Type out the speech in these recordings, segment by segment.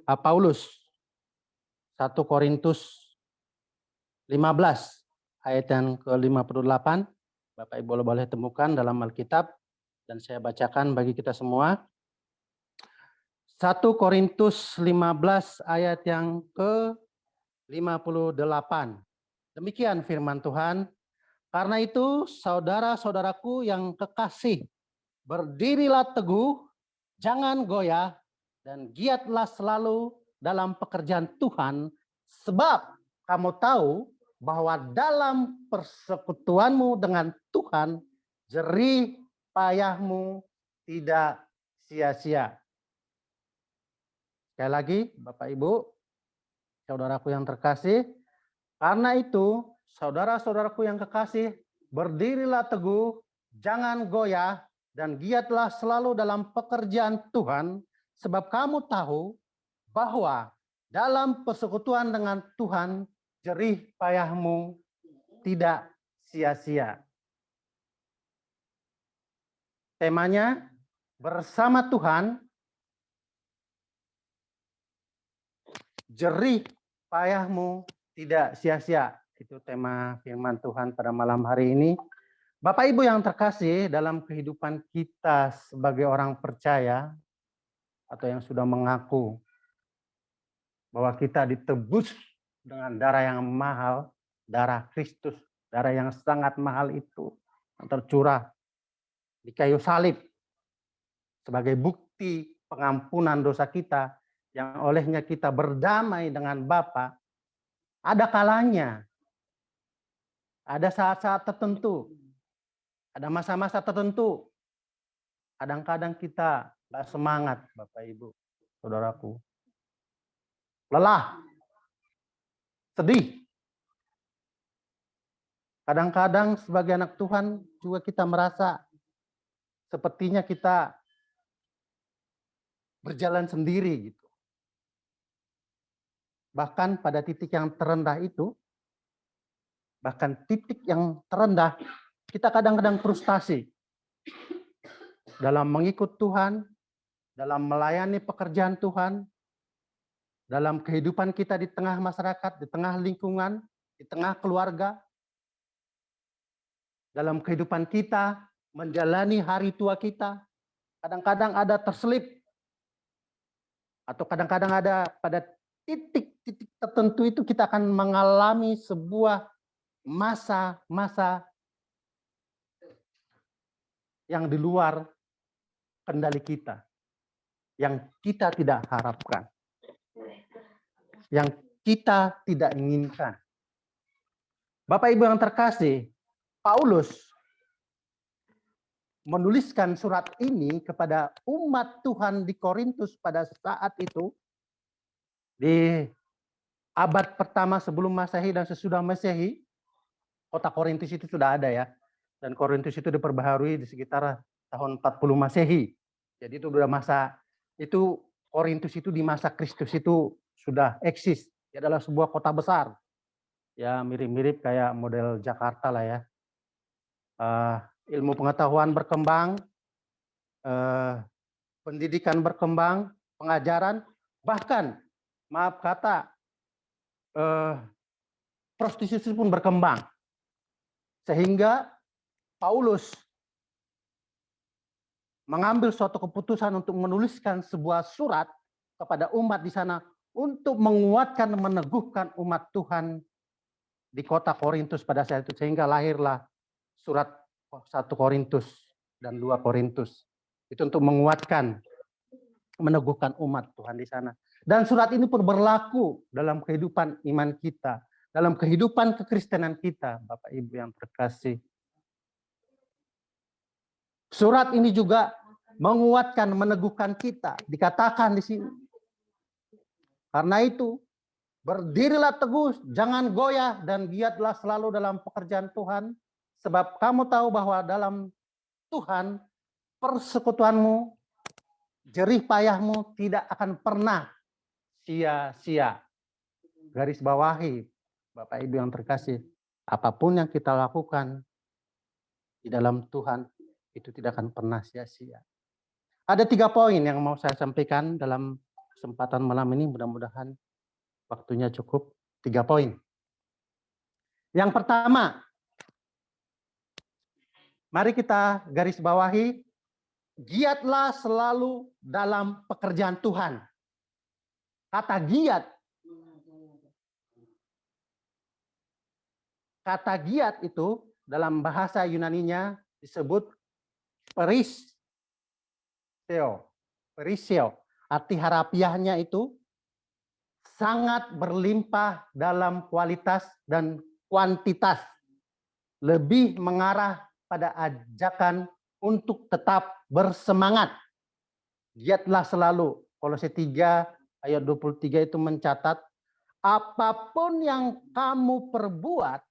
Paulus, 1 Korintus 15 ayat yang ke-58. Bapak Ibu boleh temukan dalam Alkitab dan saya bacakan bagi kita semua. 1 Korintus 15 ayat yang ke-58. Demikian firman Tuhan. Karena itu saudara-saudaraku yang kekasih, berdirilah teguh, jangan goyah, dan giatlah selalu dalam pekerjaan Tuhan, sebab kamu tahu bahwa dalam persekutuanmu dengan Tuhan, jerih payahmu tidak sia-sia. Sekali lagi, Bapak Ibu, saudaraku yang terkasih, karena itu saudara-saudaraku yang kekasih, berdirilah teguh, jangan goyah, dan giatlah selalu dalam pekerjaan Tuhan, sebab kamu tahu bahwa dalam persekutuan dengan Tuhan, jerih payahmu tidak sia-sia. Temanya, bersama Tuhan, jerih payahmu tidak sia-sia. Itu tema firman Tuhan pada malam hari ini. Bapak Ibu yang terkasih, dalam kehidupan kita sebagai orang percaya atau yang sudah mengaku bahwa kita ditebus dengan darah yang mahal, darah Kristus, darah yang sangat mahal itu yang tercurah di kayu salib sebagai bukti pengampunan dosa kita yang olehnya kita berdamai dengan Bapa. Ada kalanya, ada saat-saat tertentu, ada masa-masa tertentu, kadang-kadang kita gak semangat, Bapak Ibu, saudaraku. Lelah, sedih. Kadang-kadang sebagai anak Tuhan juga kita merasa sepertinya kita berjalan sendiri gitu. Bahkan pada titik yang terendah itu, kita kadang-kadang frustasi dalam mengikut Tuhan, dalam melayani pekerjaan Tuhan, dalam kehidupan kita di tengah masyarakat, di tengah lingkungan, di tengah keluarga, dalam kehidupan kita, menjalani hari tua kita, kadang-kadang ada terselip, atau kadang-kadang ada pada titik-titik tertentu itu kita akan mengalami sebuah masa-masa yang di luar kendali kita, yang kita tidak harapkan, yang kita tidak inginkan. Bapak Ibu yang terkasih, Paulus menuliskan surat ini kepada umat Tuhan di Korintus pada saat itu, di abad pertama sebelum Masehi dan sesudah Masehi. Kota Korintus itu sudah ada ya, dan Korintus itu diperbaharui di sekitar tahun 40 Masehi. Jadi itu sudah masa, itu Korintus itu di masa Kristus itu sudah eksis. Dia adalah sebuah kota besar, ya mirip-mirip kayak model Jakarta lah ya. Ilmu pengetahuan berkembang, pendidikan berkembang, pengajaran, bahkan maaf kata prostitusi pun berkembang. Sehingga Paulus mengambil suatu keputusan untuk menuliskan sebuah surat kepada umat di sana untuk menguatkan, meneguhkan umat Tuhan di kota Korintus pada saat itu. Sehingga lahirlah surat 1 Korintus dan 2 Korintus. Itu untuk menguatkan, meneguhkan umat Tuhan di sana. Dan surat ini pun berlaku dalam kehidupan iman kita, dalam kehidupan kekristenan kita, Bapak Ibu yang terkasih. Surat ini juga menguatkan, meneguhkan kita. Dikatakan di sini. Karena itu, berdirilah teguh, jangan goyah, dan giatlah selalu dalam pekerjaan Tuhan. Sebab kamu tahu bahwa dalam Tuhan, persekutuanmu, jerih payahmu tidak akan pernah sia-sia. Garis bawahi, Bapak Ibu yang terkasih, apapun yang kita lakukan di dalam Tuhan, itu tidak akan pernah sia-sia. Ada 3 poin yang mau saya sampaikan dalam kesempatan malam ini mudah-mudahan waktunya cukup. 3 poin. Yang pertama, mari kita garis bawahi, giatlah selalu dalam pekerjaan Tuhan. Kata giat itu dalam bahasa Yunaninya disebut perisio. Arti harafiahnya itu sangat berlimpah dalam kualitas dan kuantitas. Lebih mengarah pada ajakan untuk tetap bersemangat. Giatlah selalu. Kolose 3 ayat 23 itu mencatat, apapun yang kamu perbuat,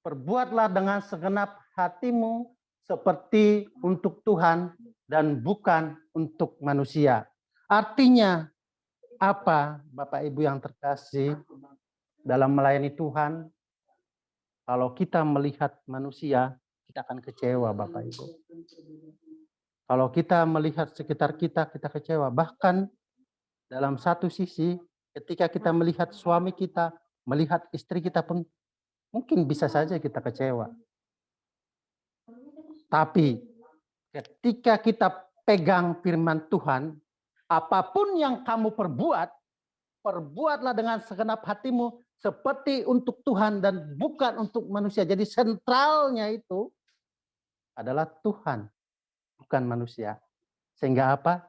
perbuatlah dengan segenap hatimu seperti untuk Tuhan dan bukan untuk manusia. Artinya apa, Bapak Ibu yang terkasih, dalam melayani Tuhan, kalau kita melihat manusia, kita akan kecewa, Bapak Ibu. Kalau kita melihat sekitar kita, kita kecewa. Bahkan dalam satu sisi, ketika kita melihat suami kita, melihat istri kita pun, mungkin bisa saja kita kecewa. Tapi ketika kita pegang firman Tuhan, apapun yang kamu perbuat, perbuatlah dengan segenap hatimu seperti untuk Tuhan dan bukan untuk manusia. Jadi sentralnya itu adalah Tuhan, bukan manusia. Sehingga apa?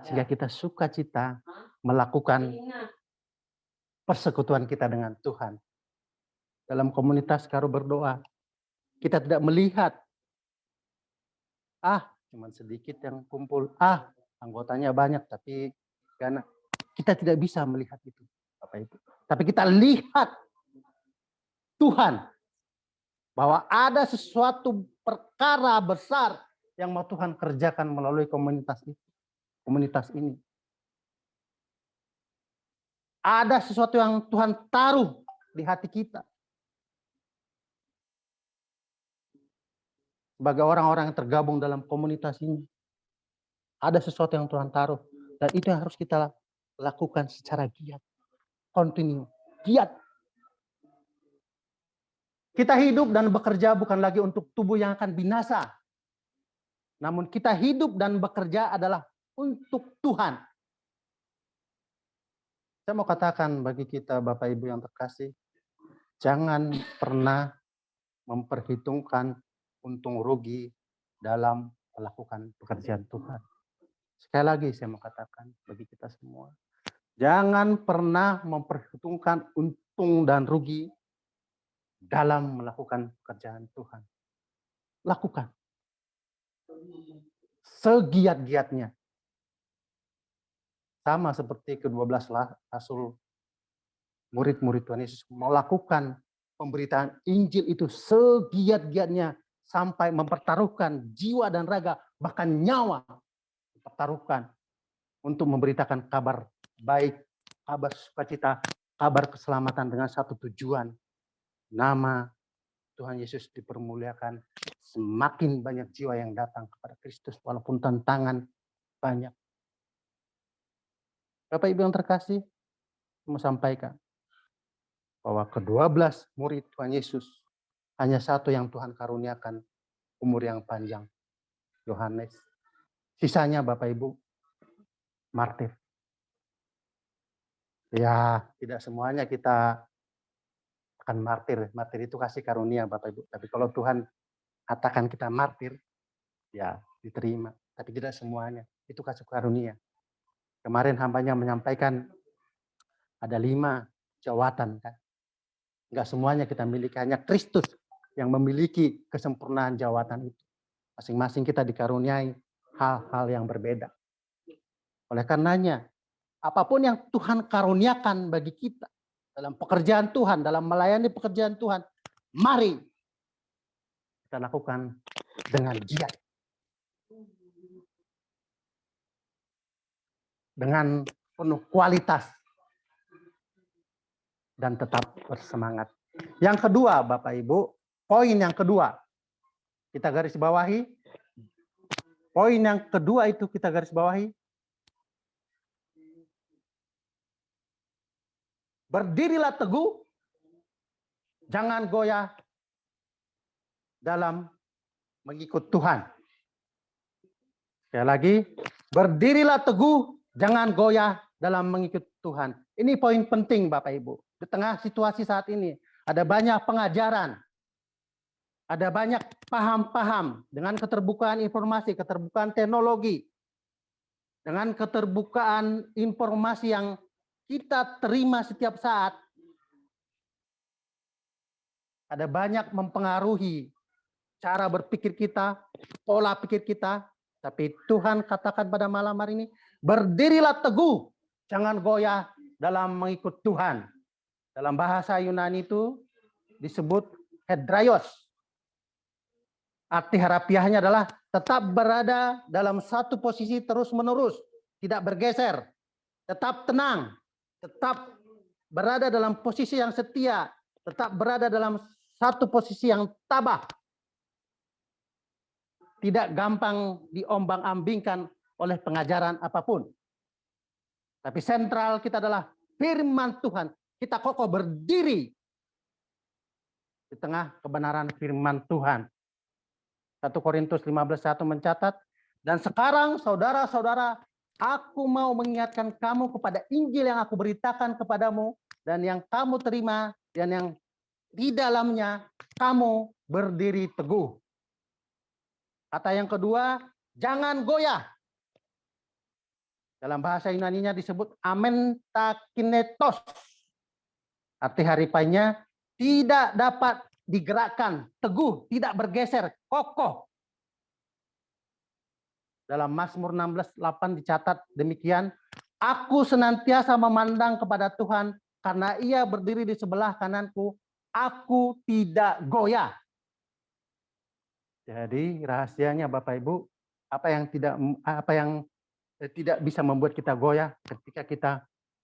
Sehingga kita sukacita melakukan persekutuan kita dengan Tuhan. Dalam komunitas Karo Berdoa, kita tidak melihat, cuman sedikit yang kumpul, anggotanya banyak, tapi karena kita tidak bisa melihat itu, Bapak Ibu. Tapi kita lihat Tuhan, bahwa ada sesuatu perkara besar yang mau Tuhan kerjakan melalui komunitas ini. Ada sesuatu yang Tuhan taruh di hati kita. Sebagai orang-orang yang tergabung dalam komunitas ini, ada sesuatu yang Tuhan taruh. Dan itu yang harus kita lakukan secara giat. Continue. Giat. Kita hidup dan bekerja bukan lagi untuk tubuh yang akan binasa. Namun kita hidup dan bekerja adalah untuk Tuhan. Saya mau katakan bagi kita Bapak Ibu yang terkasih, jangan pernah memperhitungkan untung rugi dalam melakukan pekerjaan Tuhan. Sekali lagi saya mau katakan bagi kita semua, jangan pernah memperhitungkan untung dan rugi dalam melakukan pekerjaan Tuhan. Lakukan. Segiat-giatnya. Sama seperti ke-12 rasul, murid-murid Tuhan Yesus melakukan pemberitaan Injil itu segiat-giatnya sampai mempertaruhkan jiwa dan raga, bahkan nyawa dipertaruhkan untuk memberitakan kabar baik, kabar sukacita, kabar keselamatan dengan satu tujuan. Nama Tuhan Yesus dipermuliakan, semakin banyak jiwa yang datang kepada Kristus walaupun tantangan banyak. Bapak Ibu yang terkasih, mau sampaikan bahwa ke-12 murid Tuhan Yesus hanya satu yang Tuhan karuniakan umur yang panjang, Yohanes. Sisanya Bapak Ibu martir. Ya, tidak semuanya kita akan martir. Martir itu kasih karunia Bapak Ibu. Tapi kalau Tuhan katakan kita martir, ya diterima. Tapi tidak semuanya. Itu kasih karunia. Kemarin hambanya menyampaikan ada 5 jawatan kan. Enggak semuanya kita miliki, hanya Kristus yang memiliki kesempurnaan jawatan itu. Masing-masing kita dikaruniai hal-hal yang berbeda. Oleh karenanya, apapun yang Tuhan karuniakan bagi kita dalam pekerjaan Tuhan, dalam melayani pekerjaan Tuhan, mari kita lakukan dengan giat. Dengan penuh kualitas dan tetap bersemangat. Yang kedua, Bapak Ibu, poin yang kedua, kita garis bawahi. Poin yang kedua itu kita garis bawahi. berdirilah teguh, jangan goyah dalam mengikut Tuhan. Sekali lagi, berdirilah teguh, jangan goyah dalam mengikut Tuhan. Ini poin penting Bapak Ibu. Di tengah situasi saat ini, ada banyak pengajaran, ada banyak paham-paham dengan keterbukaan informasi, keterbukaan teknologi, dengan keterbukaan informasi yang kita terima setiap saat, ada banyak mempengaruhi cara berpikir kita, pola pikir kita. Tapi Tuhan katakan pada malam hari ini, berdirilah teguh, jangan goyah dalam mengikut Tuhan. Dalam bahasa Yunani itu disebut hedraios. Arti harafiahnya adalah tetap berada dalam satu posisi terus-menerus, tidak bergeser, tetap tenang, tetap berada dalam posisi yang setia, tetap berada dalam satu posisi yang tabah. Tidak gampang diombang-ambingkan oleh pengajaran apapun. Tapi sentral kita adalah firman Tuhan. Kita kokoh berdiri di tengah kebenaran firman Tuhan. 1 Korintus 15:1 mencatat, dan sekarang saudara-saudara, aku mau mengingatkan kamu kepada Injil yang aku beritakan kepadamu, dan yang kamu terima, dan yang di dalamnya kamu berdiri teguh. Kata yang kedua, jangan goyah. Dalam bahasa Yunaninya disebut amentakinetos. Arti harafiahnya tidak dapat digerakkan, teguh, tidak bergeser, kokoh. Dalam Mazmur 16:8 dicatat demikian, aku senantiasa memandang kepada Tuhan karena Ia berdiri di sebelah kananku, aku tidak goyah. Jadi rahasianya Bapak Ibu, apa yang tidak bisa membuat kita goyah ketika kita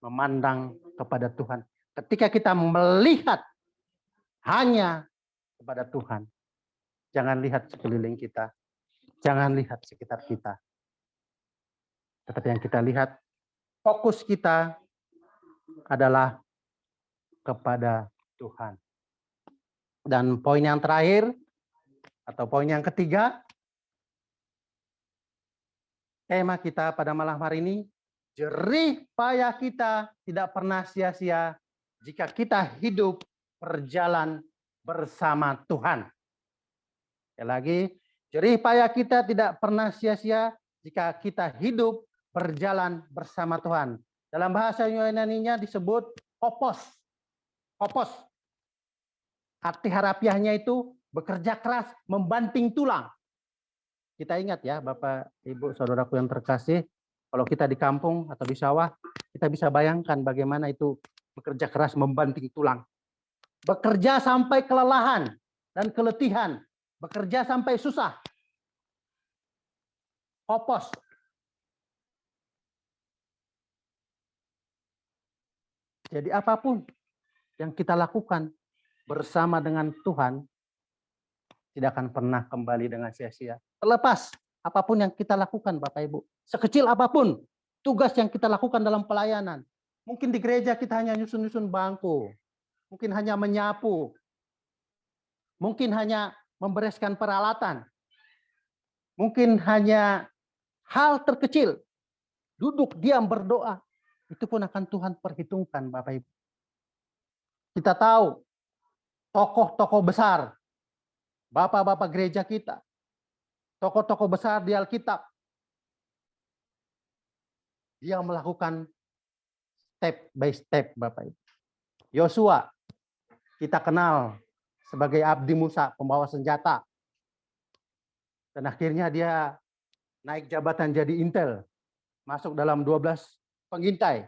memandang kepada Tuhan. Ketika kita melihat hanya kepada Tuhan. Jangan lihat sekeliling kita. Jangan lihat sekitar kita. Tetapi yang kita lihat, fokus kita adalah kepada Tuhan. Dan poin yang terakhir, atau poin yang ketiga, tema kita pada malam hari ini, jerih payah kita tidak pernah sia-sia jika kita hidup berjalan bersama Tuhan. Sekali lagi, jerih payah kita tidak pernah sia-sia jika kita hidup berjalan bersama Tuhan. Dalam bahasa Yunaninya disebut kopos. Kopos. Arti harafiahnya itu bekerja keras, membanting tulang. Kita ingat ya, Bapak, Ibu, Saudaraku yang terkasih, kalau kita di kampung atau di sawah, kita bisa bayangkan bagaimana itu bekerja keras, membanting tulang. Bekerja sampai kelelahan dan keletihan, bekerja sampai susah. Kopos. Jadi apapun yang kita lakukan bersama dengan Tuhan, tidak akan pernah kembali dengan sia-sia. Terlepas apapun yang kita lakukan Bapak Ibu. Sekecil apapun tugas yang kita lakukan dalam pelayanan. Mungkin di gereja kita hanya nyusun-nyusun bangku. Mungkin hanya menyapu. Mungkin hanya membereskan peralatan. Mungkin hanya hal terkecil. Duduk, diam, berdoa. Itu pun akan Tuhan perhitungkan Bapak Ibu. Kita tahu tokoh-tokoh besar, bapak-bapak gereja kita, tokoh-tokoh besar di Alkitab, dia melakukan step by step Bapak Ibu. Yosua, kita kenal sebagai abdi Musa, pembawa senjata. Dan akhirnya dia naik jabatan jadi intel, masuk dalam 12 pengintai.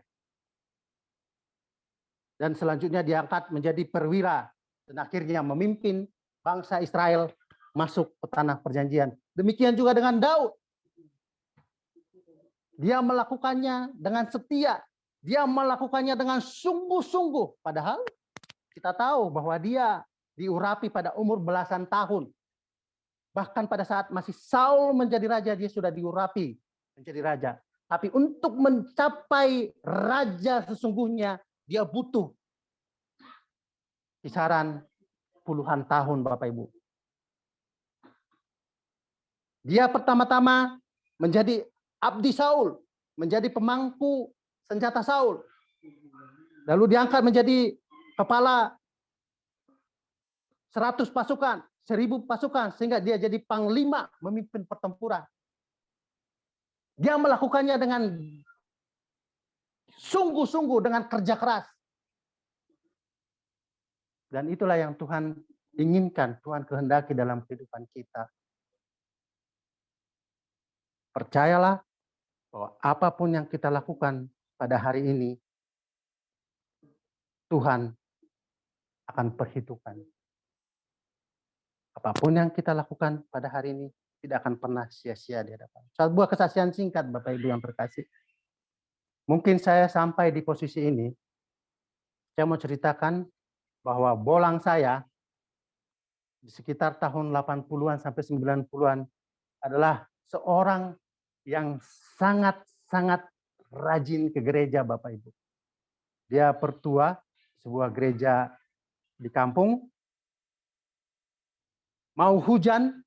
Dan selanjutnya diangkat menjadi perwira, dan akhirnya memimpin bangsa Israel masuk ke tanah perjanjian. Demikian juga dengan Daud. Dia melakukannya dengan setia. Dia melakukannya dengan sungguh-sungguh. Padahal kita tahu bahwa dia diurapi pada umur belasan tahun. Bahkan pada saat masih Saul menjadi raja, dia sudah diurapi menjadi raja. Tapi untuk mencapai raja sesungguhnya, dia butuh kisaran puluhan tahun, Bapak Ibu. Dia pertama-tama menjadi abdi Saul, menjadi pemangku senjata Saul. Lalu diangkat menjadi kepala 100 pasukan, 1000 pasukan, sehingga dia jadi panglima memimpin pertempuran. Dia melakukannya dengan sungguh-sungguh, dengan kerja keras. Dan itulah yang Tuhan inginkan, Tuhan kehendaki dalam kehidupan kita. Percayalah bahwa apapun yang kita lakukan pada hari ini, Tuhan akan perhitungkan. Apapun yang kita lakukan pada hari ini tidak akan pernah sia-sia di hadapan. Sebuah kesaksian singkat, Bapak Ibu yang terkasih. Mungkin saya sampai di posisi ini, saya mau ceritakan bahwa bolang saya di sekitar tahun 80-an sampai 90-an adalah seorang yang sangat-sangat rajin ke gereja, Bapak Ibu. Dia pertua sebuah gereja di kampung. Mau hujan,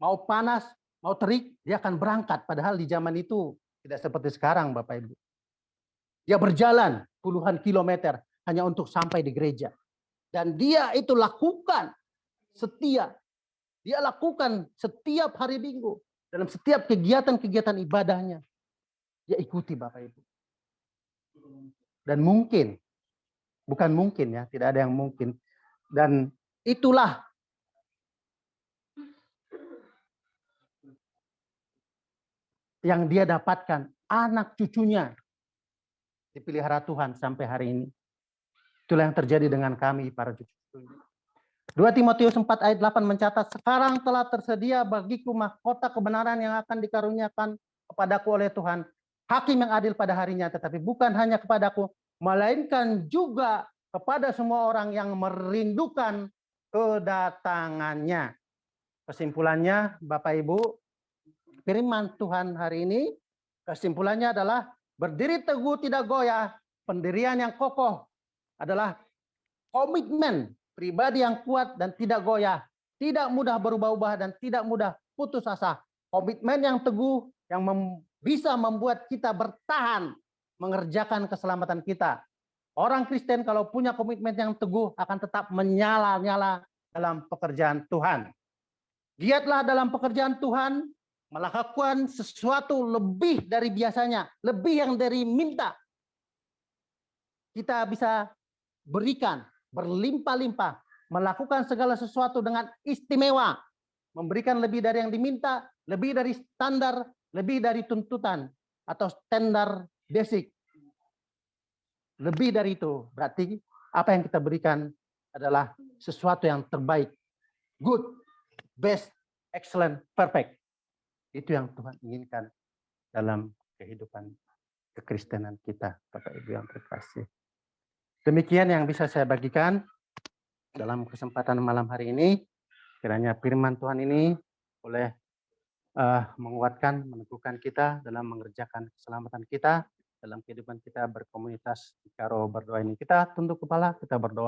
mau panas, mau terik, dia akan berangkat. Padahal di zaman itu tidak seperti sekarang, Bapak Ibu. Dia berjalan puluhan kilometer hanya untuk sampai di gereja. Dan dia itu lakukan setia. Dia lakukan setiap hari Minggu. Dalam setiap kegiatan-kegiatan ibadahnya. Dia ikuti, Bapak Ibu. Dan mungkin, bukan mungkin ya, tidak ada yang mungkin. Dan itulah yang dia dapatkan, anak cucunya dipelihara Tuhan sampai hari ini. Itulah yang terjadi dengan kami, para cucu-cucu. 2 Timotius 4 ayat 8 mencatat, sekarang telah tersedia bagiku mahkota kebenaran yang akan dikaruniakan kepadaku oleh Tuhan, hakim yang adil pada harinya, tetapi bukan hanya kepadaku, melainkan juga kepada semua orang yang merindukan kedatangannya. Kesimpulannya, Bapak Ibu, firman Tuhan hari ini, kesimpulannya adalah berdiri teguh tidak goyah, pendirian yang kokoh adalah komitmen pribadi yang kuat dan tidak goyah, tidak mudah berubah-ubah dan tidak mudah putus asa. Komitmen yang teguh yang bisa membuat kita bertahan mengerjakan keselamatan kita. Orang Kristen kalau punya komitmen yang teguh akan tetap menyala-nyala dalam pekerjaan Tuhan. Giatlah dalam pekerjaan Tuhan, melakukan sesuatu lebih dari biasanya, lebih yang dari minta. Kita bisa berikan berlimpah-limpah, melakukan segala sesuatu dengan istimewa, memberikan lebih dari yang diminta, lebih dari standar, lebih dari tuntutan atau standar basic. Lebih dari itu, berarti apa yang kita berikan adalah sesuatu yang terbaik, good, best, excellent, perfect. Itu yang Tuhan inginkan dalam kehidupan kekristenan kita, Bapak Ibu yang terkasih. Demikian yang bisa saya bagikan dalam kesempatan malam hari ini. Kiranya firman Tuhan ini boleh menguatkan, meneguhkan kita dalam mengerjakan keselamatan kita, dalam kehidupan kita berkomunitas di Karo Berdoa ini. Kita tunduk kepala, kita berdoa.